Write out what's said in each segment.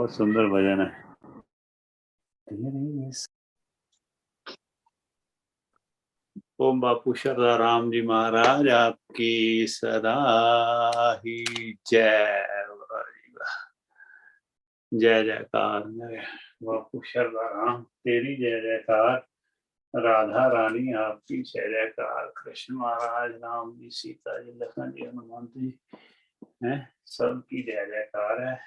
बहुत सुंदर भजन है। ओम बापू शारदा राम जी महाराज आपकी सदा ही जय। जय जयकार मेरे बापू शारदा राम, तेरी जय जयकार। राधा रानी आपकी जय जयकार। कृष्ण महाराज, राम जी, सीता जी, लखन जी, हनुमान जी हैं, सबकी जय जयकार है।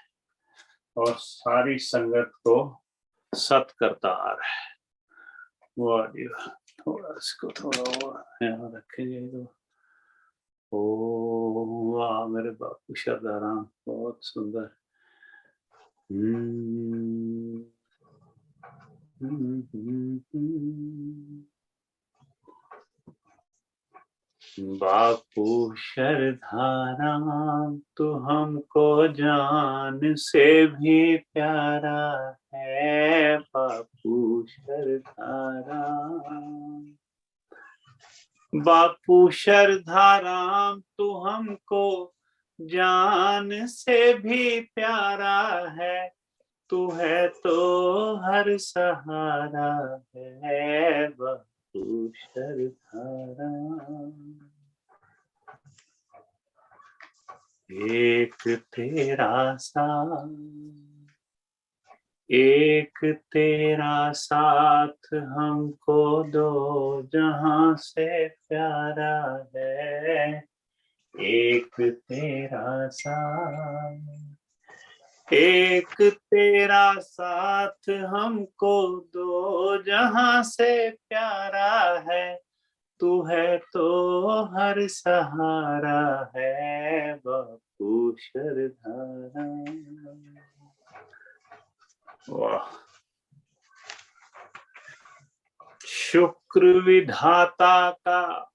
और सारी संगत को सत्करतार है। वाह जी वाह। थोड़ा इसको थोड़ा और यहाँ रखेंगे तो ओ वाह मेरे बापू शारदा राम, बहुत सुंदर। बापू शरधाराम तू हमको जान से भी प्यारा है। बापू शरधाराम, बापू शरधाराम तू हमको जान से भी प्यारा है। तू है तो हर सहारा है। बापू शरधाराम, एक तेरा साथ, एक तेरा साथ हमको दो जहां से प्यारा है। एक तेरा साथ, एक तेरा साथ हमको दो जहां से प्यारा है। तू है तो हर सहारा है। बापू शरधारा। वाह, शुक्र विधाता का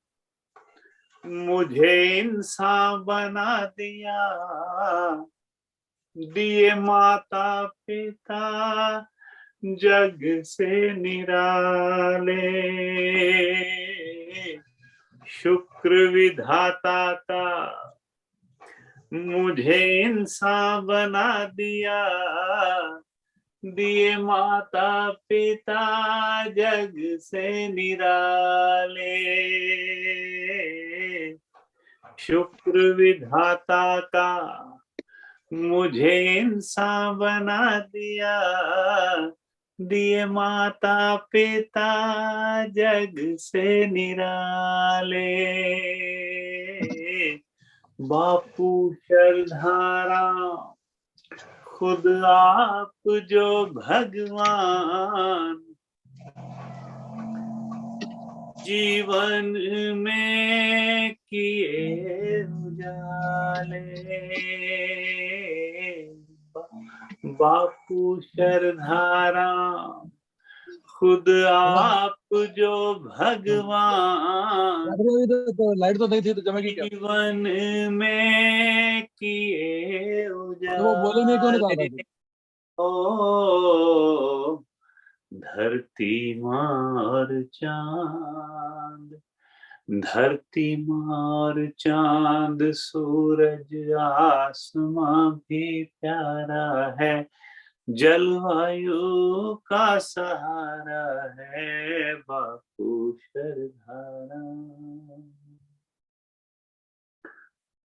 मुझे इंसान बना दिया। दिए माता पिता जग से निराले। शुक्र विधाता का मुझे इंसान बना दिया। दिए माता पिता जग से निराले। शुक्र विधाता का मुझे इंसान बना दिया। दिए माता पिता जग से निराले। बापू शरधारा खुद आप जो भगवान, जीवन में किए उजाले। बापू शरधारा खुद आप जो भगवान, तो लाइट तो नहीं थी तो जमेगी क्या? जीवन में किए तो वो बोले नहीं क्यों नहीं उजाले। था? ओ धरती मार चांद, धरती मार चांद सूरज आसमां भी प्यारा है। जलवायु का सहारा है। बापू शरधारा,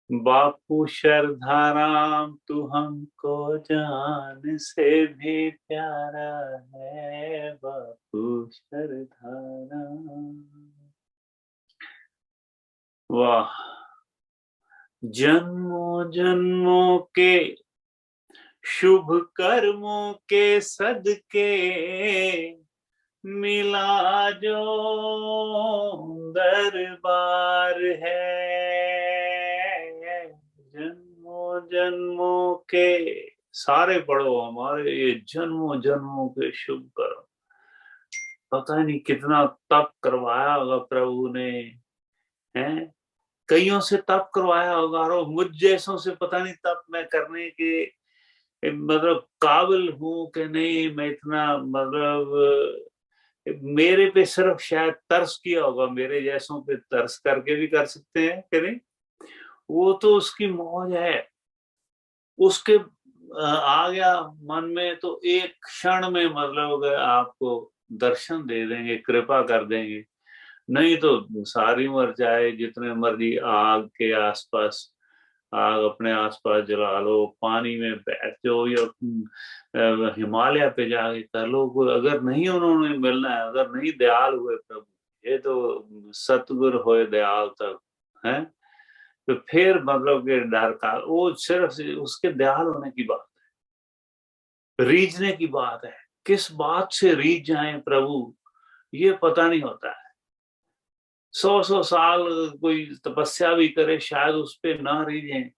बापू शरधाराम तू हमको जान से भी प्यारा है। बापू शरधाराम, वाह, जन्मों जन्मों के शुभ कर्मों के सदके मिला जो दरबार है। जन्मों जन्मों के सारे पढ़ो, हमारे ये जन्मों जन्मों के शुभ कर्म। पता नहीं कितना तप करवाया होगा प्रभु ने, हैं? कईयों से तप करवाया होगा और मुझ जैसों से पता नहीं तप मैं करने के मतलब काबिल हूं कि नहीं। मैं इतना मतलब मेरे पे सिर्फ शायद तरस किया होगा, मेरे जैसों पे तरस करके भी कर सकते हैं कि नहीं। वो तो उसकी मौज है। उसके आ गया मन में तो एक क्षण में मतलब आपको दर्शन दे देंगे, कृपा कर देंगे। नहीं तो सारी उम्र चाहे जितने मर्जी आग के आसपास, आग अपने आसपास जला लो, पानी में बैठ जाओ या हिमालय पे जाके कर लो, अगर नहीं उन्होंने मिलना है, अगर नहीं दयाल हुए प्रभु, ये तो सतगुर होए दयाल तब है, तो फिर मतलब के डर का वो सिर्फ उसके दयाल होने की बात है, रीझने की बात है। किस बात से रीझ जाए प्रभु ये पता नहीं होता है। 100 साल कोई तपस्या भी करे शायद उस पे ना रीझे,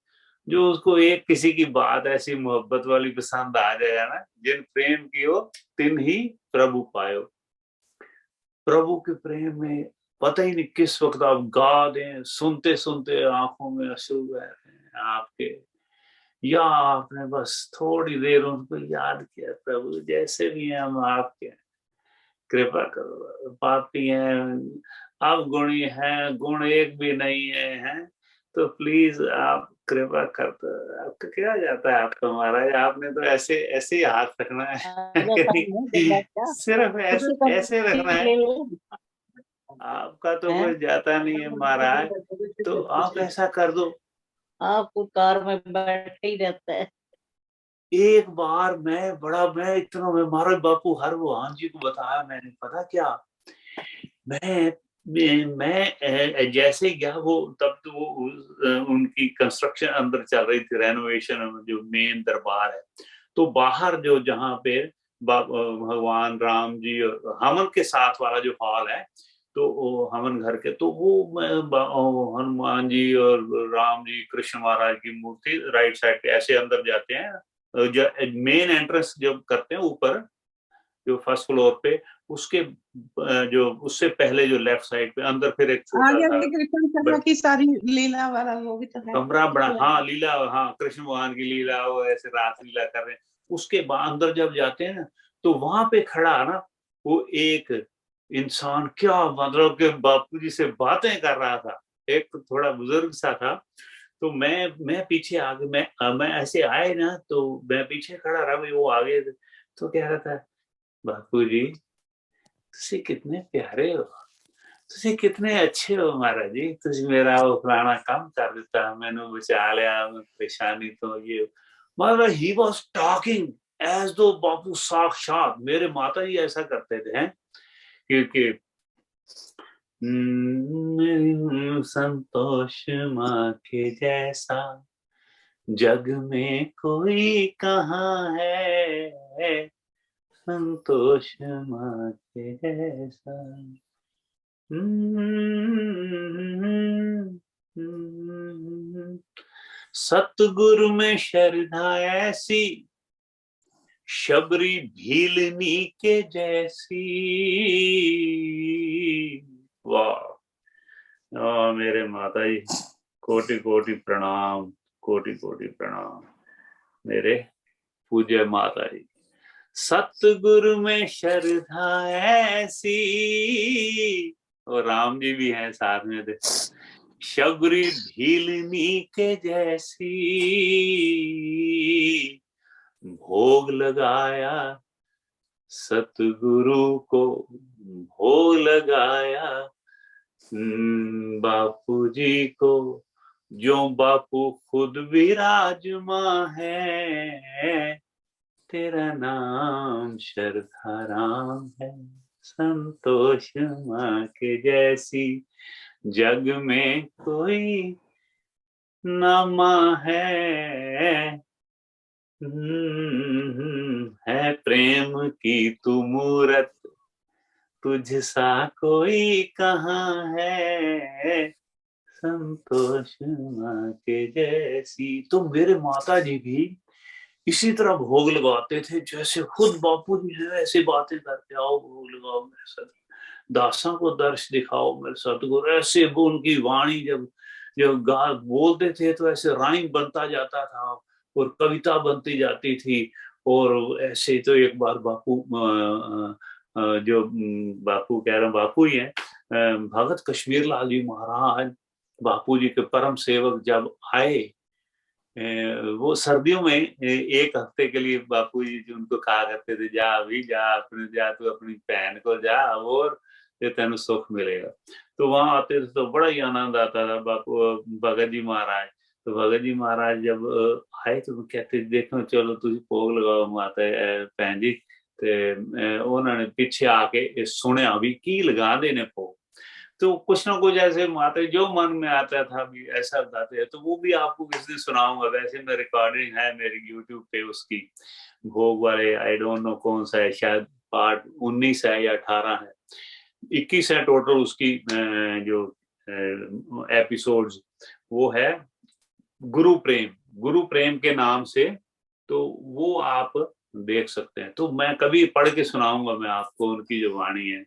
जो उसको एक किसी की बात ऐसी मोहब्बत वाली पसंद आ जाए ना, जिन प्रेम की हो तिन ही प्रभु पायो। प्रभु के प्रेम में पता ही नहीं किस वक्त आप गा दें, सुनते सुनते आंखों में आंसू बह रहे हैं आपके, या आपने बस थोड़ी देर उनको याद किया, प्रभु जैसे भी हैं हम आपके, कृपा करो, पापी हैं, आप गुणी हैं, गुण एक भी नहीं है, हैं तो प्लीज आप कृपा कर दो। आपका क्या जाता है आपका महाराज, आपने तो ऐसे ऐसे ही हाथ रखना है सिर्फ ऐसे ऐसे रखना है, आपका तो कोई जाता नहीं है महाराज, तो आप ऐसा कर दो। आपको कार में बैठे ही रहता है। एक बार मैं इतना मैं महाराज बापू हर भगवान जी को बताया मैंने, पता क्या, मैं जैसे गया वो तब तो वो उनकी कंस्ट्रक्शन अंदर चल रही थी, रेनोवेशन, जो मेन दरबार है, तो बाहर जो जहाँ पे भगवान राम जी और हवन के साथ वाला जो हॉल है, तो वो हवन घर के, तो वो हनुमान जी और राम जी कृष्ण महाराज की मूर्ति राइट साइड पे ऐसे अंदर जाते हैं, जो मेन एंट्रेंस जब करते हैं ऊपर जो फर्स्ट फ्लोर पे, उसके जो उससे पहले जो लेफ्ट साइड पे अंदर फिर एक छोटा सा कृष्ण शर्मा की सारी लीला वाला वो भी तो है, कमरा बड़ा, हाँ लीला, हाँ कृष्ण भगवान की लीला, वो ऐसे रास लीला कर रहे हैं। उसके बाद अंदर जब जाते हैं ना, तो वहां पे खड़ा ना वो एक इंसान, क्या मतलब के बापू जी से बातें कर रहा था, एक तो थोड़ा बुजुर्ग सा था, तो मैं पीछे आगे, मैं ऐसे आए ना तो मैं पीछे खड़ा रहा, भाई वो आगे, तो कह रहा था बापू जी तुसी कितने प्यारे हो, तुसी कितने अच्छे हो महाराज जी, तुसी मेरा वो फलाना काम कर दिता, मैंने बचा लिया परेशानी तो ये, मतलब ही वाज टॉकिंग एज दो बापू साक्षात मेरे माता जी ऐसा करते थे, हैं क्योंकि संतोष माँ के जैसा जग में कोई कहाँ है, संतोष माँ के जैसा। सतगुरु में श्रद्धा ऐसी शबरी भीलनी के जैसी। वाह मेरे माता जी, कोटि कोटि प्रणाम, कोटि कोटि प्रणाम मेरे पूज्य माता जी। सतगुरु में श्रद्धा ऐसी, और राम जी भी हैं साथ में थे, शबरी भीलनी के जैसी, भोग लगाया सतगुरु को, भोग लगाया बापू जी को, जो बापू खुद विराजमान है, तेरा नाम श्रद्धा राम है, संतोष माँ के जैसी जग में कोई नामा है प्रेम की तू मूरत, तुझ सा कोई कहाँ है, संतोष माँ के जैसी। तो मेरे माता जी भी इसी तरह भोग लगाते थे, जैसे खुद बापू जी है ऐसे बातें करते, आओ भोग लगाओ मेरे साथ, दासा को दर्श दिखाओ मेरे सतगुरु, ऐसे वो उनकी वाणी जब जब गा बोलते थे तो ऐसे राइम बनता जाता था और कविता बनती जाती थी। और ऐसे तो एक बार बापू जो बापू कह रहा हूँ, बापू ही है, भगत कश्मीर लाल जी महाराज बापू जी के परम सेवक जब आए वो सर्दियों में एक हफ्ते के लिए बापू जी जो उनको कहा करते थे, जा अभी जा, अपने जा, तू अपनी बहन को जा और ये तेन सुख मिलेगा। तो वहां आते थे तो बड़ा ही आनंद आता था। बापू भगत जी महाराज, तो भगत जी महाराज जब आए तो कहते देखो चलो तुम भोग लगाओ माता भैन जी। उन्होंने पीछे आके सुनिया भी की लगा देने भोग। तो कुछ ना कुछ ऐसे माता जो मन में आता था भी ऐसा बताते हैं, तो वो भी आपको किसी दिन सुनाऊंगा। वैसे में रिकॉर्डिंग है मेरी यूट्यूब पे उसकी, भोग वाले। आई डोंट नो कौन सा है, शायद पार्ट 19 है या 18 है, 21 है टोटल उसकी जो एपिसोड्स। वो है गुरु प्रेम, गुरु प्रेम के नाम से, तो वो आप देख सकते हैं। तो मैं कभी पढ़ के सुनाऊंगा मैं आपको उनकी जो वाणी है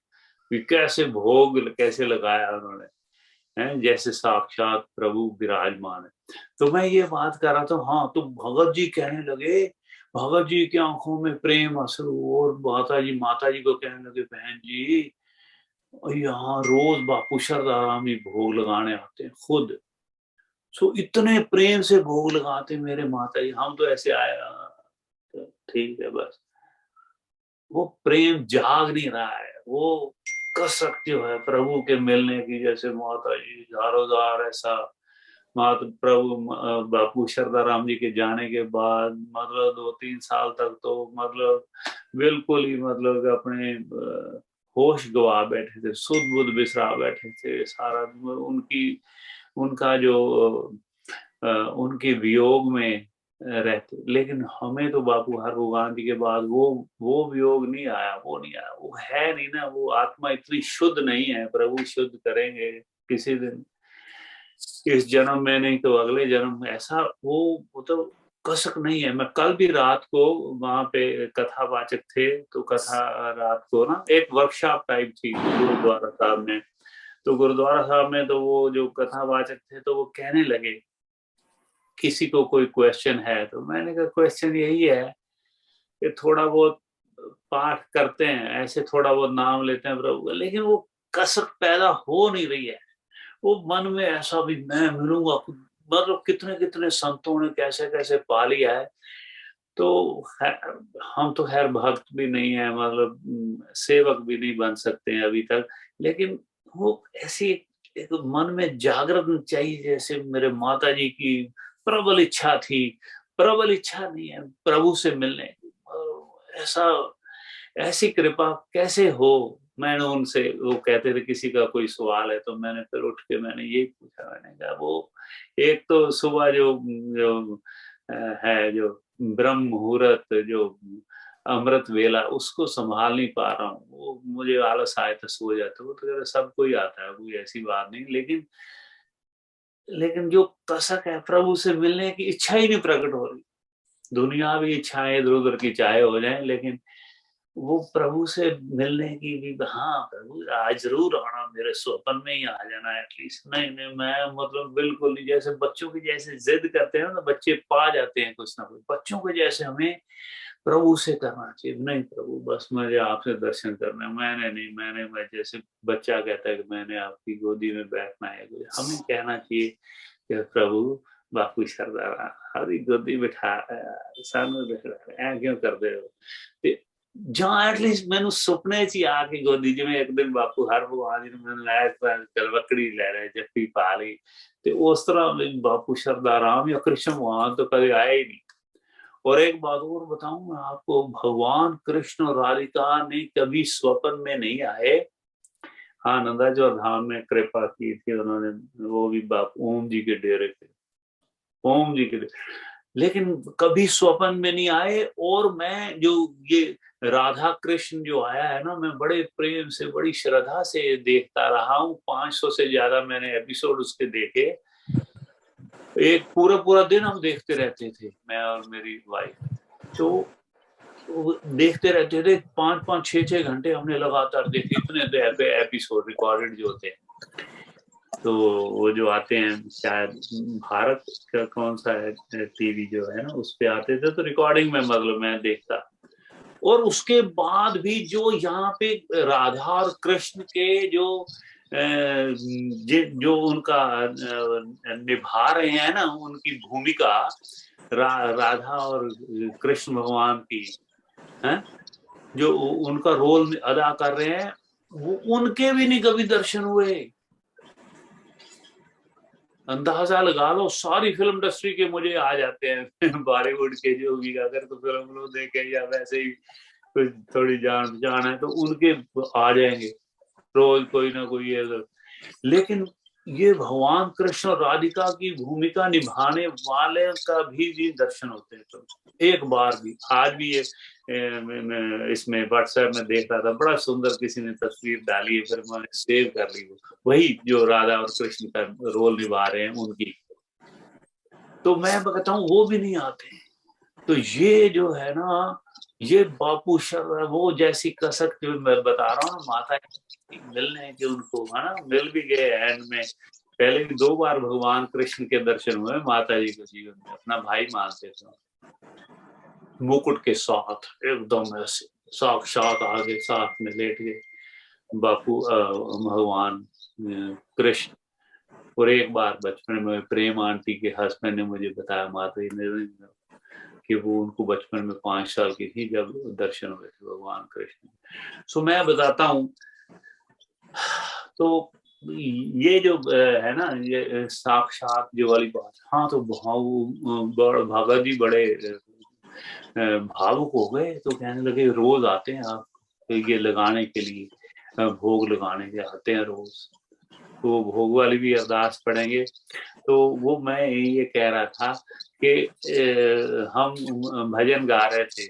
कि कैसे भोग कैसे लगाया उन्होंने, है जैसे साक्षात प्रभु विराजमान है। तो मैं ये बात कर रहा था। हाँ, तो भगत जी कहने लगे, भगत जी की आंखों में प्रेम अश्रु, और माता जी को कहने लगे, बहन जी यहाँ रोज बापू शरदाराम ही भोग लगाने आते हैं खुद। सो इतने प्रेम से भोग लगाते मेरे माता जी, हम तो ऐसे आया तो ठीक है बस। वो प्रेम जाग नहीं रहा है, वो कसक जो है प्रभु के मिलने की, जैसे माता जी झारोदार ऐसा। माता प्रभु बापू शरदाराम जी के जाने के बाद मतलब 2-3 साल तक तो मतलब बिल्कुल ही मतलब अपने होश गवा बैठे थे, सुध बुध बिसरा बैठे थे सारा। उनकी उनका जो उनके वियोग में रहते। लेकिन हमें तो बापू हर भगवान जी के बाद वो वियोग नहीं आया, वो नहीं आया, वो है नहीं ना। वो आत्मा इतनी शुद्ध नहीं है। प्रभु शुद्ध करेंगे किसी दिन, इस जन्म में नहीं तो अगले जन्म में। ऐसा वो तो कसक नहीं है। मैं कल भी रात को वहां पे कथावाचक थे, तो कथा रात को ना एक वर्कशॉप टाइप थी गुरुद्वारा साहब में। तो गुरुद्वारा साहब में तो वो जो कथावाचक थे तो वो कहने लगे किसी को कोई क्वेश्चन है, तो मैंने कहा क्वेश्चन यही है कि थोड़ा बहुत पाठ करते हैं, ऐसे थोड़ा बहुत नाम लेते हैं प्रभु का, लेकिन वो कसक पैदा हो नहीं रही है। वो मन में ऐसा भी मैं मिलूंगा, मतलब कितने कितने संतों ने कैसे कैसे पा लिया है। तो हम तो खैर भक्त भी नहीं है, मतलब सेवक भी नहीं बन सकते हैं अभी तक। लेकिन वो ऐसी एक मन में जागृत चाहिए, जैसे मेरे माता जी की प्रबल इच्छा थी। प्रबल इच्छा नहीं है प्रभु से मिलने की, ऐसा ऐसी कृपा कैसे हो। मैंने उनसे, वो कहते थे किसी का कोई सवाल है, तो मैंने फिर उठ के मैंने यही पूछा। मैंने कहा वो एक तो सुबह जो है जो ब्रह्म मुहूर्त, जो अमृत वेला, उसको संभाल नहीं पा रहा हूँ। वो मुझे आलस आए तो सो जाते। वो तो सबको ही आता है, कोई ऐसी बात नहीं। लेकिन जो कसक है प्रभु से मिलने की इच्छा ही नहीं प्रकट हो रही। दुनियावी इच्छाएं इधर उधर की चाहे हो जाए, लेकिन वो प्रभु से मिलने की भी, हाँ प्रभु आज जरूर आना, मेरे स्वप्न में ही आ जाना एटलीस्ट। नहीं नहीं, मैं मतलब बिल्कुल नहीं। जैसे बच्चों की जैसे जिद करते हैं ना, बच्चे पा जाते हैं कुछ ना कुछ। बच्चों को जैसे हमें प्रभु से करना चाहिए। नहीं प्रभु बस मुझे आपसे दर्शन करना है, मैं जैसे बच्चा कहता है कि मैंने आपकी गोदी में बैठना है, हमें कहना चाहिए कि प्रभु बापू सरदार हरी गोदी बिठा सानू बिठा क्यों करते हो। ਜਾਂ ਐਟਲੀਸਟ ਮੈਨੂੰ ਸੁਪਨੇ 'ਚ ਹੀ ਆ ਕੇ ਗੋਦੀ, ਜਿਵੇਂ ਇੱਕ ਦਿਨ ਬਾਪੂ ਹਰ ਭਗਵਾਨ ਜੀ ਨੇ ਮੈਨੂੰ ਲਾਇਆ ਗਲਵਕੜੀ ਲੈ ਰਹੇ, ਜੱਫੀ ਪਾ ਲਈ, ਤੇ ਉਸ ਤਰ੍ਹਾਂ बापू शरदाराम या कृष्ण भगवान तो कभी आए ही नहीं। और एक बात और बताऊं मैं आपको, भगवान कृष्ण और राधिका ने कभी स्वप्न में नहीं आए। हाँ, नंदाचौर धाम में कृपा की थी उन्होंने, वो भी बापू ओम जी के डेरे पे, ओम जी के डेरे, लेकिन कभी स्वप्न में नहीं आए। और मैं जो ये राधा कृष्ण जो आया है ना, मैं बड़े प्रेम से बड़ी श्रद्धा से देखता रहा हूँ। 500 से ज्यादा मैंने एपिसोड उसके देखे। एक पूरा दिन हम देखते रहते थे, मैं और मेरी वाइफ। तो देखते रहते थे 5-5, 6-6 घंटे हमने लगातार देखे, इतने एपिसोड रिकॉर्डेड जो होते हैं। तो वो जो आते हैं शायद भारत का कौन सा है टीवी जो है ना, उस पे आते थे, तो रिकॉर्डिंग में मतलब मैं देखता। और उसके बाद भी जो यहाँ पे राधा और कृष्ण के जो जो उनका निभा रहे हैं ना उनकी भूमिका, राधा और कृष्ण भगवान की है, जो उनका रोल अदा कर रहे हैं, वो उनके भी नहीं कभी दर्शन हुए। अंदाजा लगा लो, सारी फिल्म इंडस्ट्री के मुझे आ जाते हैं बॉलीवुड के जो भी, अगर तो फिल्म लोग देखे या वैसे ही कुछ थोड़ी जान पहचान है तो उनके आ जाएंगे रोज कोई ना कोई है। लेकिन ये भगवान कृष्ण और राधिका की भूमिका निभाने वाले का भी दर्शन होते हैं तो एक बार भी। आज भी ये इसमें व्हाट्सएप में देख रहा था, बड़ा सुंदर किसी ने तस्वीर डाली है, फिर मैंने सेव कर ली, वही जो राधा और कृष्ण का रोल निभा रहे हैं उनकी। तो मैं कहता हूँ वो भी नहीं आते। तो ये जो है ना, ये बापू शर्मा वो जैसी कसक जो मैं बता रहा हूँ, माता मिलने के उनको है ना, मिल भी गए एंड में। पहले भी 2 बार भगवान कृष्ण के दर्शन हुए माता जी को जीवन में, अपना भाई मानते थे, मुकुट के साथ एकदम ऐसे साक्षात आगे साथ में लेट गए बापू भगवान कृष्ण। और एक बार बचपन में प्रेम आंटी के हस्बैंड ने मुझे बताया, माता जी ने, कि वो उनको बचपन में 5 साल की थी जब दर्शन हुए थे भगवान कृष्ण। सो मैं बताता हूँ, तो ये जो है ना, ये साक्षात जो वाली बात, हाँ तो भगत जी बड़े भावुक हो गए, तो कहने लगे रोज आते हैं आप ये लगाने के लिए, भोग लगाने के आते हैं रोज, तो भोग वाली भी अरदास पढ़ेंगे। तो वो मैं ये कह रहा था कि हम भजन गा रहे थे,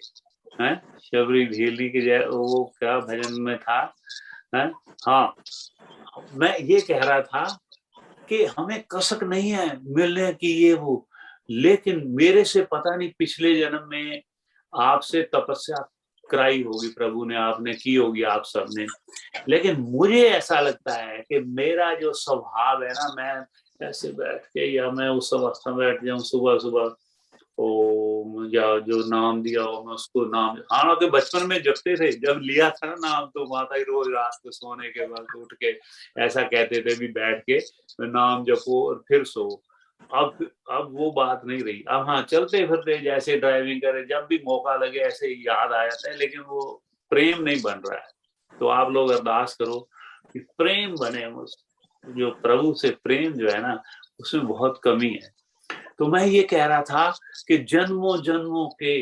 हैं शबरी भेली के जय, वो क्या भजन में था, हैं? हाँ, मैं ये कह रहा था कि हमें कसक नहीं है मिलने की ये वो, लेकिन मेरे से पता नहीं पिछले जन्म में आपसे तपस्या कराई होगी प्रभु ने, आपने की होगी आप सबने, लेकिन मुझे ऐसा लगता है कि मेरा जो स्वभाव है ना, मैं ऐसे बैठ के या मैं उस अवस्था में बैठ जाऊं सुबह सुबह, ओ या जो नाम दिया हो मैं उसको नाम, हालांकि बचपन में जपते थे, जब लिया था ना नाम तो माता ही रोज रात को सोने के बाद उठ के ऐसा कहते थे भी बैठ के नाम जपो और फिर सो। अब वो बात नहीं रही। अब हाँ, चलते फिरते जैसे ड्राइविंग करे जब भी मौका लगे ऐसे याद आ जाता है, लेकिन वो प्रेम नहीं बन रहा है। तो आप लोग अरदास करो कि प्रेम बने, जो प्रभु से प्रेम जो है ना उसमें बहुत कमी है। तो मैं ये कह रहा था कि जन्मों जन्मों के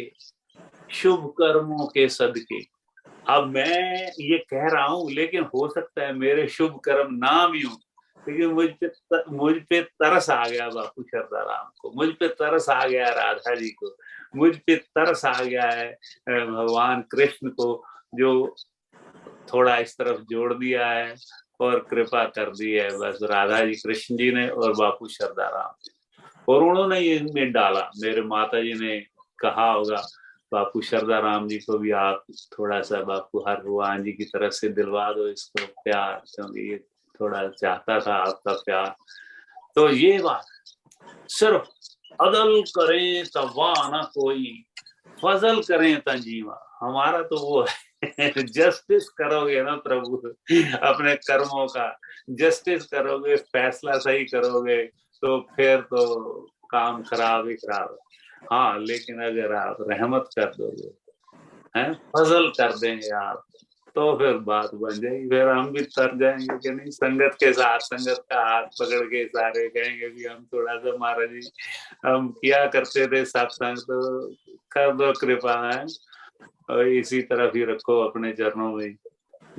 शुभ कर्मों के सदके, अब मैं ये कह रहा हूं, लेकिन हो सकता है मेरे शुभ कर्म ना भी हों, लेकिन मुझ पे तरस आ गया बापू शरदाराम को, मुझ पे तरस आ गया राधा जी को, मुझ पे तरस आ गया है भगवान कृष्ण को, जो थोड़ा इस तरफ जोड़ दिया है और कृपा कर दी है बस राधा जी कृष्ण जी ने और बापू शरदाराम, और उन्होंने इनमें डाला। मेरे माता जी ने कहा होगा बापू शरदाराम जी को भी आप थोड़ा सा बापू हर भगवान जी की तरफ से दिलवा दो इसको प्यार, क्योंकि ये थोड़ा चाहता था आपका प्यार। तो ये बात सिर्फ अदल करें तवा ना कोई, फजल करें तंजीवा, हमारा तो वो है जस्टिस करोगे ना प्रभु, अपने कर्मों का जस्टिस करोगे, फैसला सही करोगे, तो फिर तो काम खराब ही खराब है। हाँ, लेकिन अगर आप रहमत कर दोगे, हैं फजल कर देंगे आप, तो फिर बात बन जाएगी, फिर हम भी तर जाएंगे कि नहीं, संगत के साथ संगत का हाथ पकड़ के सारे कहेंगे कि हम थोड़ा सा महाराज जी हम किया करते थे सत्संग, तो कर दो कृपा है, और इसी तरफ ही रखो अपने चरणों में।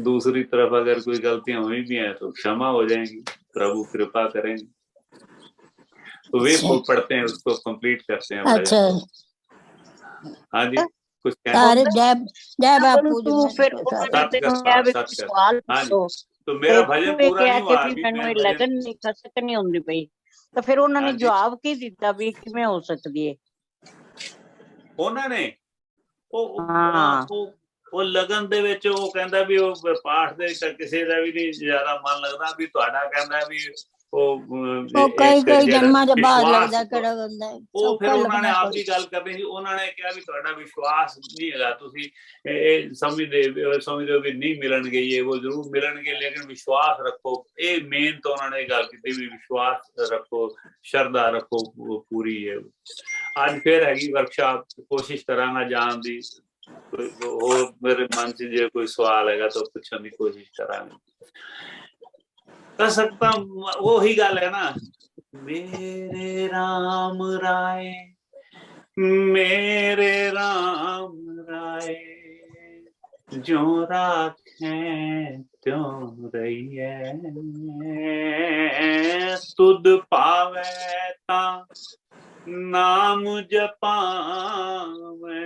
दूसरी तरफ अगर कोई गलतियां हुई भी हैं तो क्षमा हो जाएंगी, प्रभु कृपा करेंगे। तो वे पढ़ते हैं, उसको कंप्लीट करते हैं। अच्छा, हाँ जी, कुछ अरे जय जय बापू जी, तू फिर सवाल तो मेरा भजन पूरा नहीं हुआ अभी, मैं लगन नहीं खसक नहीं होंदी पई, तो फिर उन्होंने जवाब की दिता भी किवें हो सकदी है? उन्होंने ਉਹ ਲਗਨ ਦੇ ਵਿੱਚ ਉਹ ਕਹਿੰਦਾ ਵੀ ਉਹ ਪਾਠ ਦੇ ਵਿੱਚ ਕਿਸੇ ਦਾ ਵੀ ਨਹੀਂ ਜ਼ਿਆਦਾ ਮਨ ਲੱਗਦਾ, ਵੀ ਤੁਹਾਡਾ ਕਹਿੰਦਾ ਵੀ ਉਹ ਕਈ ਜਨਮਾਂ ਦੇ ਬਾਅਦ ਲੱਗਦਾ ਕਿਹੜਾ ਬੰਦਾ ਉਹ ਫਿਰ ਉਹਨਾਂ ਨੇ ਆਪ ਹੀ ਗੱਲ ਕਰਨੀ ਸੀ। ਉਹਨਾਂ ਨੇ ਕਿਹਾ ਵੀ ਤੁਹਾਡਾ ਵਿਸ਼ਵਾਸ ਨਹੀਂ ਹੈਗਾ, ਤੁਸੀਂ ਇਹ ਸਮਝਦੇ ਹੋ ਵੀ ਨਹੀਂ ਮਿਲਣਗੇ, ਇਹ ਉਹ ਜ਼ਰੂਰ ਮਿਲਣਗੇ ਲੇਕਿਨ ਵਿਸ਼ਵਾਸ ਰੱਖੋ। ਇਹ ਮੇਨ ਤਾਂ ਉਹਨਾਂ ਨੇ ਗੱਲ ਕੀਤੀ ਵੀ ਵਿਸ਼ਵਾਸ ਰੱਖੋ, ਸ਼ਰਧਾ ਰੱਖੋ ਪੂਰੀ। ਅੱਜ ਫਿਰ ਹੈਗੀ ਵਰਕਸ਼ਾਪ, ਕੋਸ਼ਿਸ਼ ਕਰਾਂਗਾ ਜਾਣ ਦੀ। ਹੋਰ ਮੇਰੇ ਮਨ 'ਚ ਜੇ ਕੋਈ ਸਵਾਲ ਹੈਗਾ ਤਾਂ ਪੁੱਛਣ ਦੀ ਕੋਸ਼ਿਸ਼ ਕਰਾਂਗੇ। कर सकता वो ही गल है ना, मेरे राम राय, मेरे राम राय, जो राखें त्यों रहिए, तुद पावे ता नाम जपावे,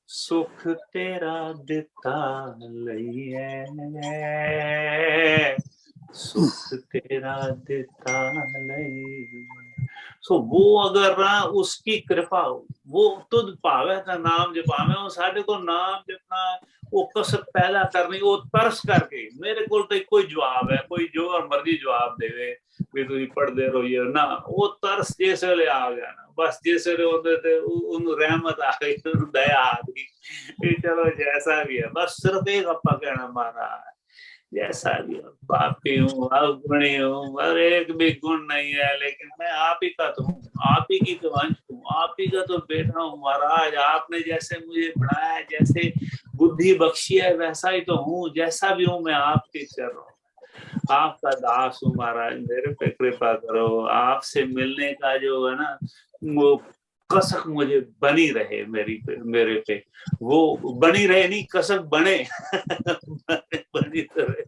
सुख तेरा दिता लइए, सुख तेरा दिता नहीं। सो वो अगर उसकी कृपा, वो तुद पावे का नाम जपावे, वो साढ़े को नाम जपना, वो कसक पैदा करनी, वो तरस करके। मेरे को तो कोई जवाब है, कोई जो मर्जी जवाब देवे भी तुम पढ़ते रहिए ना, वो तरस जिस वेले आ गया ना, बस जिस वेले होते उन रहमत आ गई, दया आ गई। चलो जैसा भी है, बस सिर्फ एक अपा कहना मारा है, जैसा भी हो, पापी हूँ, अवगुणी हूँ, और एक भी गुण नहीं है, लेकिन मैं आप ही का तो हूँ, आप ही की तो अंश हूँ, आप ही का तो बेटा हूँ महाराज। आपने जैसे मुझे बनाया, जैसे बुद्धि बख्शी है, वैसा ही तो हूँ, जैसा भी हूँ मैं आपके चर हूँ, आपका दास हूँ महाराज। मेरे पे कृपा करो, आपसे मिलने का जो है ना वो कसक मुझे बनी रहे, मेरे पे वो बनी रहे, नहीं कसक बने बनी रहे।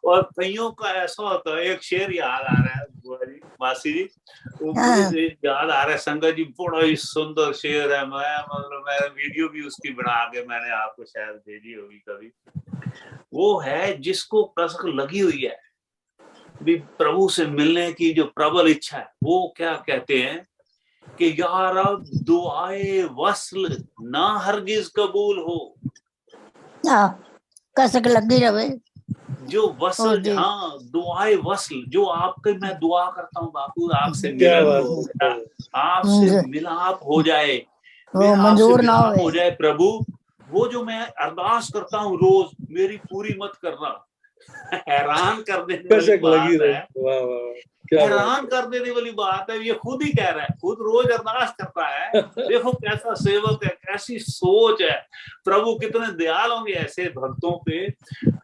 और कईयों का ऐसा होता है, एक शेर याद आ रहा है बुआ जी, मासी जी, वो मुझे याद आ रहा है, संगत जी बड़ा ही सुंदर शेर है। मैं वीडियो भी उसकी बना के मैंने आपको शायद भेजी होगी कभी। वो है जिसको कसक लगी हुई है भी प्रभु से मिलने की जो प्रबल इच्छा है, वो क्या कहते हैं कि यार अब दुआए वस्ल ना हरगिज कबूल हो। कसक लगी रहे जो वस्ल, हाँ दुआए वस्ल, जो आपके मैं दुआ करता हूँ बापू आपसे मिलन, आपसे मिलाप हो जाए, मंजूर ना हो जाए प्रभु। वो जो मैं अरदास करता हूँ रोज, मेरी पूरी मत करना। हैरान कर देने वाली बात है, हैरान कर देने वाली बात है। ये खुद ही कह रहा है, खुद रोज अरदास करता है। देखो कैसा सेवक है, कैसी सोच है। प्रभु कितने दयाल होंगे ऐसे भक्तों पे।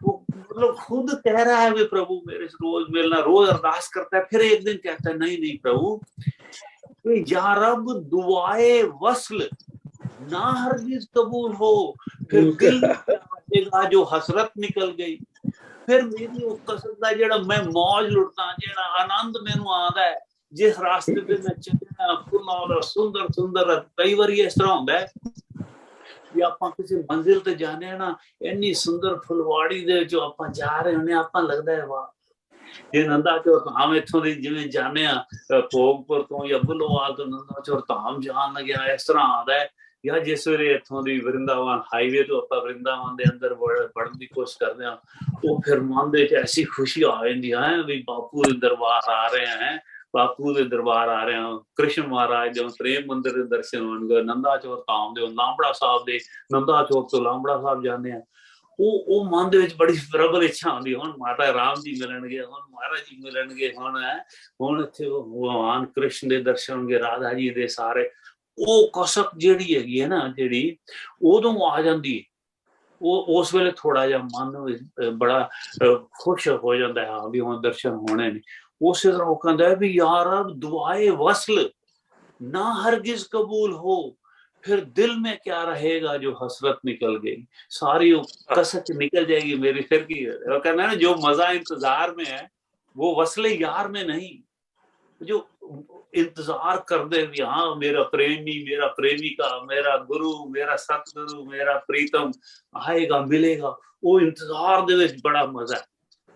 वो मतलब खुद कह रहा है वे प्रभु मेरे से रोज मिलना, रोज अरदास करता है। फिर एक दिन कहता है नहीं नहीं प्रभु, या रब दुआए वस्ल ना हरगिज कबूल हो। फिर दिल जो हसरत निकल गई, फिर मेरी वो कसरत का जेड़ा मैं मौज लुटता, जेड़ा आनंद मैनू आंदा है, जिस रास्ते पे मैं चलना फुल सुंदर सुंदर। कई बार इस तरह होंदा है भी आपां किसी मंजिल ते जाने ना, इन्नी सुंदर फुलवाड़ी दे जो आपां जा रहे होने, आपां लगदा है वाह जे नंदा चौर धाम इत्थों दी जिवें जाने आ भोगपुर तो या बुलोवाल तो नंदा चौर धाम जान लग्या, इस तरह आंदा है। या जिस वेले इत्थों दी वृंदावन हाईवे तो आपां वृंदावन दे अंदर बढ़न दी कोशिश करदे हां, वो फिर मन दे च ऐसी खुशी आ जांदी है भी बापू दे दरबार आ रहे हैं, बापू दे दरबार आ रहे हैं। कृष्ण महाराज दे प्रेम मंदिर दे दर्शन होणगे, नंदा चौर धाम दे लांबड़ा साहब दे, नंदा चौर तो लांबड़ा साहब जाने आ। वो मन दे विच बड़ी प्रबल इच्छा होंदी, हुण माता राम जी मिलणगे, हुण महाराज जी मिलणगे, हुण इत्थे भगवान कृष्ण दे दर्शन होणगे, राधा जी दे सारे। वो कसक जिहड़ी हैगी है ना, जिहड़ी उदों आ जांदी है। वो उस वेले थोड़ा जिहा मन बड़ा खुश हो जाता है, हाँ भी हुण दर्शन होने ने। उस तरह वो कहता है भी यार अब दुआए वस्ल ना हरगिज कबूल हो। फिर दिल में क्या रहेगा जो हसरत निकल गई, सारी कसक निकल जाएगी मेरी। फिर की कहना है ना, जो मजा इंतजार में है वो वस्ले यार में नहीं। जो इंतजार कर दे भी हाँ मेरा प्रेमी, मेरा प्रेमिका, मेरा गुरु, मेरा सतगुरु, मेरा प्रीतम आएगा मिलेगा, वो इंतजार दे विच बड़ा मजा है।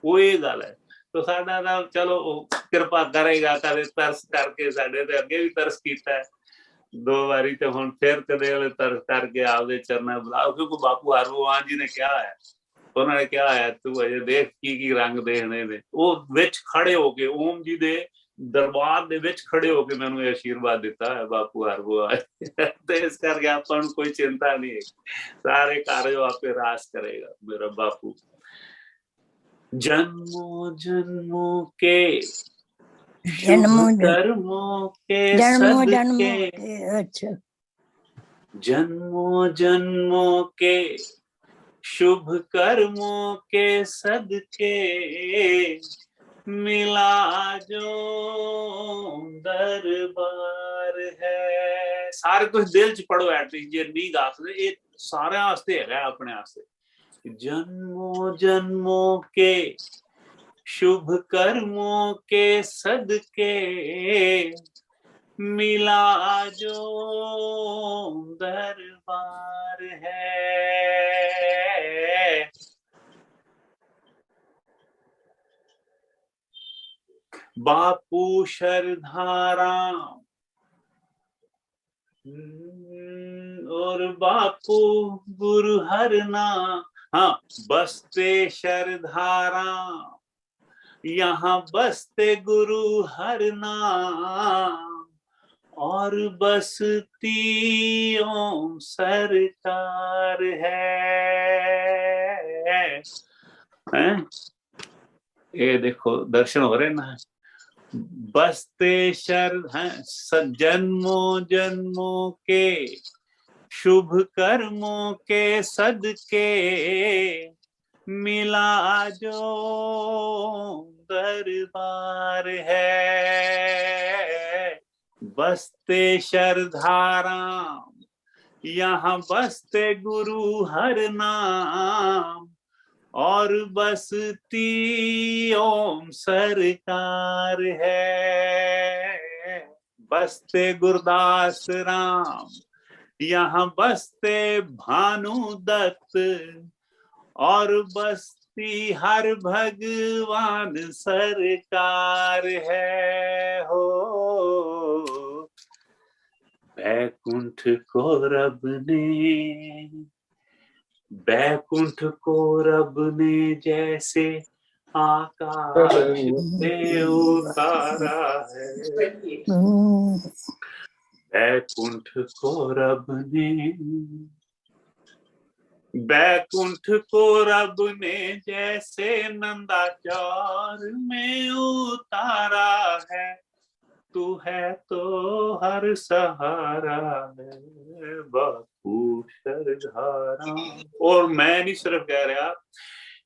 वो ये गल है। तो साडा ना चलो कृपा करेगा, कदे तरस करके साडे ते अगे भी तरस कीता है 2 बारी, तो हुण फिर कदे तरस करके आपदे चरनां बुलाओ। क्योंकि बापू हरभगवान जी ने कहा है ਉਹਨਾਂ ਨੇ ਕਿਹਾ ਹੈ ਤੂੰ ਅਜੇ ਦੇਖ ਕੀ ਰੰਗ ਦੇਖਣੇ ਨੇ। ਉਹ ਵਿੱਚ ਖੜੇ ਹੋ ਕੇ ਓਮ ਜੀ ਦੇ ਦਰਬਾਰ ਦੇ ਵਿੱਚ ਖੜੇ ਹੋ ਕੇ ਮੈਨੂੰ ਇਹ ਆਸ਼ੀਰਵਾਦ ਦਿੱਤਾ ਹੈ ਬਾਪੂ ਹਰਭੋਜ। ਤੇ ਇਸ ਕਰਕੇ ਆਪਾਂ ਨੂੰ ਕੋਈ ਚਿੰਤਾ ਨਹੀਂ ਹੈ, ਸਾਰੇ ਕਾਰਜ ਆਪੇ ਰਾਸ ਕਰੇਗਾ ਮੇਰਾ ਬਾਪੂ। जन्मों जन्मों के शुभ कर्मों के सदके, अच्छा जन्मों जन्मों के शुभ कर्मों के सदके मिला जो दरबार है। सारे कुछ दिल च पढ़ो एटलीस्ट, जे नहीं गा सकते ये सारे वास्ते है अपने वास्ते। जन्मों जन्मों के शुभ कर्मों के सदके मिला जो दरबार है। बापू शरधाराम और बापू गुरु हरना, हाँ बसते शरधारा यहाँ बसते गुरु हरना और बसती ओम सरकार है। ये देखो दर्शन हो रहे ना, बसते जन्मों जन्मों के शुभ कर्मों के सदके मिला जो दरबार है। बसते शरधाराम यहाँ बसते गुरु हर नाम और बसती ओम सरकार है। बसते गुरदास राम यहाँ बसते भानुदत्त और बसती हर भगवान सरकार है। हो बैकुंठ को रब ने जैसे आकाश से उतारा है। बैकुंठ को रब ने जैसे नंदाचार में उतारा है। तू है तो हर सहारा है बापू शरधारा। और मैं नहीं सिर्फ कह रहा,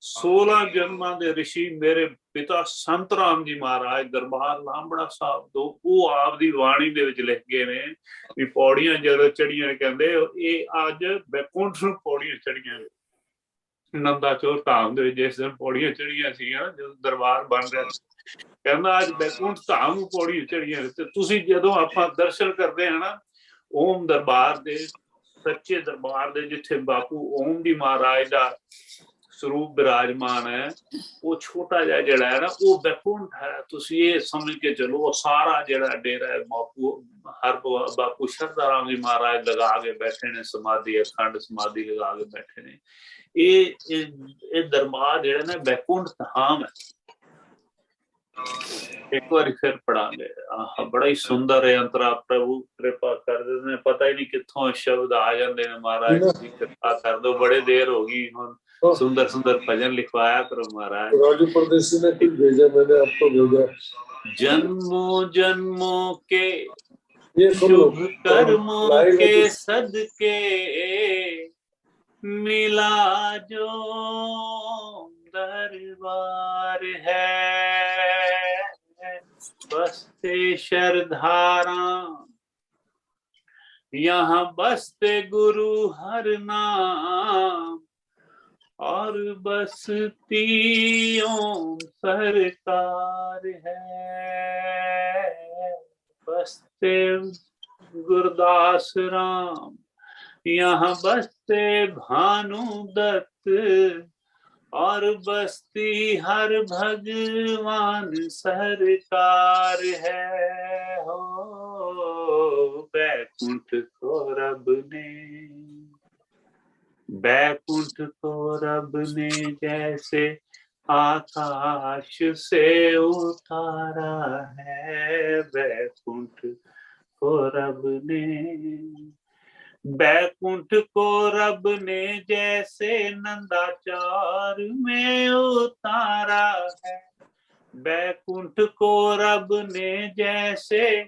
16 जन्मां दे ऋषि मेरे पिता संत राम जी महाराज दरबार लांबड़ा साहब तो वो आप दी वाणी दे विच लिख गए ने भी पौड़ियां जदों चढ़ियां कहंदे ये अज बैकुंठ नूं पौड़ियां चढ़ियां नंदाचोर धाम दे जिस दिन पौड़ियां चढ़ियां सी जो दरबार बन रहा कहना अज बैकुंठ धाम पौड़ियां चढ़ियां ते तुसीं जदों आपां दर्शन करदे हैं ना ओम दरबार दे सच्चे दरबार दे जिथे बापू ओम जी महाराज दा स्वरूप विराजमान है वो छोटा जा जड़ा है ना वो बैकुंठ है। तुसीं ये समझ के चलो वो सारा जड़ा डेरा है बापू शरधाराम जी महाराज लगा के बैठे ने समाधि अखंड समाधि लगा के बैठे ने। ये दरबार जड़ा ना बैकुंठ धाम है। एक बार फिर पढ़ांगे। बड़ा ही सुंदर है अंतरा प्रभु कृपा कर दे पता ही नहीं कितों शब्द आ जाते हैं महाराज जी कृपा कर दो बड़े देर होगी हुण सुंदर सुंदर भजन लिखवाया करो महाराज। राजू परदेसी ने कुछ भेजा मैंने आपको भेजा। जन्मों जन्मों के शुभ कर्मों के सदके मिला जो दरबार है। बसते शरधाराम यहाँ बसते गुरु हर नाम और बसती ओम सरकार है। बसते गुरदास राम यहाँ बसते भानुदत्त और बसती हर भगवान सरकार है। हो बैकुंठ को रब ने बैकुंठ को रब ने जैसे आकाश से उतारा है, बैकुंठ को रब ने, बैकुंठ को रब ने जैसे नंदाचार में उतारा है, बैकुंठ को रब ने जैसे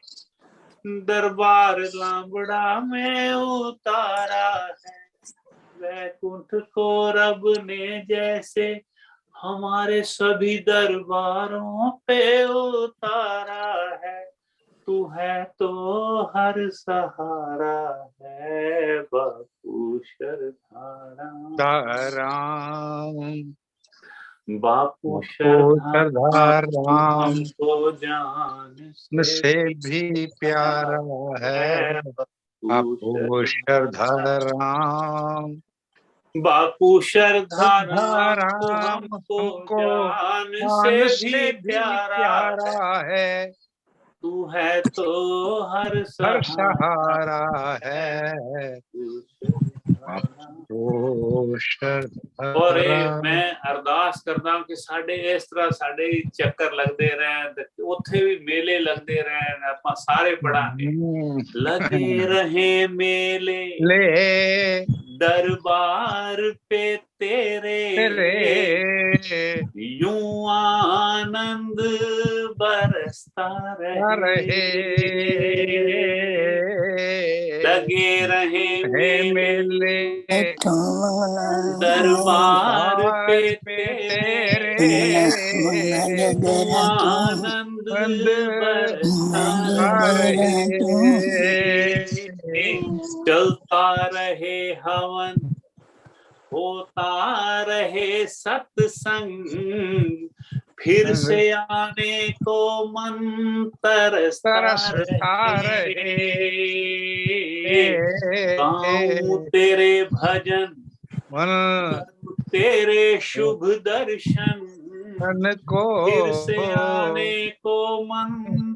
दरबार लांबड़ा में उतारा है, बैकुंठ को रब ने जैसे हमारे सभी दरबारों पे उतारा है, तू है तो हर सहारा है, बापू राम बापू शरधाराम हमको जान से भी प्यारा है, बापू शरधाराम बापू शरधाराम हमको जान से भी प्यारा है, तू है तो हर सहारा है, और मैं अरदास करता हूं कि साडे इस तरह साडे चक्कर लगते रहे, उथे भी मेले लगते रहे, आप सारे पढ़ांगे, लगे रहे मेले ले दरबार पे तेरे यूं आनंद बरसता रहे, लगे रहे मेले दरबार पे तेरे आनंद बरसता रहे, चलता रहे हवन होता रहे सत्संग, फिर से आने को मन तरसता रहे, गाऊं तेरे भजन तेरे शुभ दर्शन को, फिर से आने को मन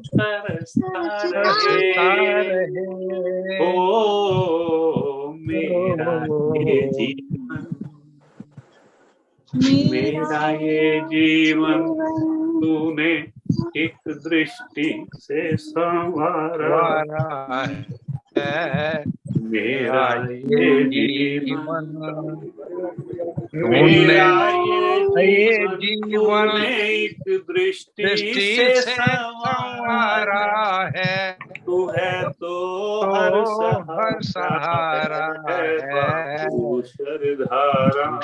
तरसता रहे, ओ मेरा ये जीवन, मेरा ये जीवन तूने एक दृष्टि से संवारा है, मेरा ये जीवन, मेरा ये जीवन एक दृष्टि से संवारा है, तू है तो हर सहारा है, बापू शरधाराम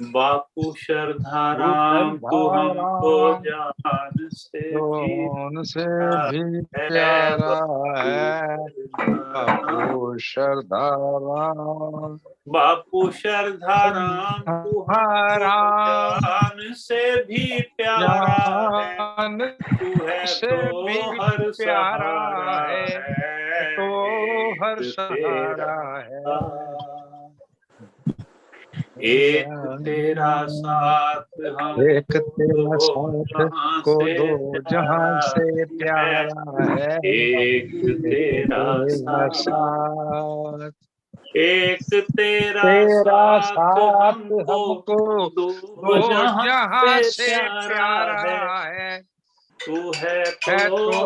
बापू शरधाराम, तू हमको जान से भी प्यारा है, बापू शरधाराम बापू शरधाराम, तू जान से भी प्यारा है, तू है तो हर सहारा है, तो हर सहारा है, एक तेरा साथ हम एक तेरा साथ को दो जहां से प्यारा है, एक तेरा साथ एक तेरा साथ हमको दो जहां से प्यारा है, तू है तो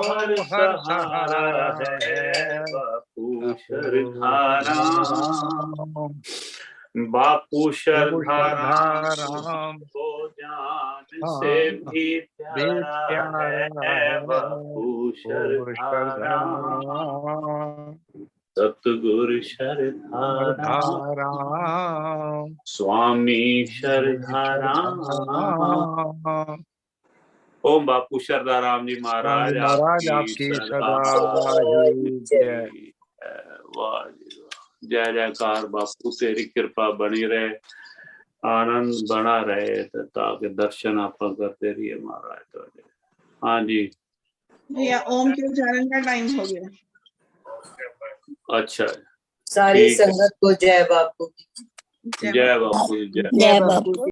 हर सहारा है, बापू शरधाराम बापू शरधाराम को जान से भी प्यारा है, बापू शरधाराम सतगुरु शरधाराम स्वामी शरधाराम। ओम बापू शरधाराम जी महाराज आपकी सदा जय। वाह जय जयकार बापू, तेरी कृपा बनी रहे, आनंद बना रहे ताकि दर्शन आप करते रहिए महाराज। तो हाँ जी भैया ओम के उच्चारण का टाइम हो गया। अच्छा सारी संगत को जय बापू, जय बापू, जय जय बापू।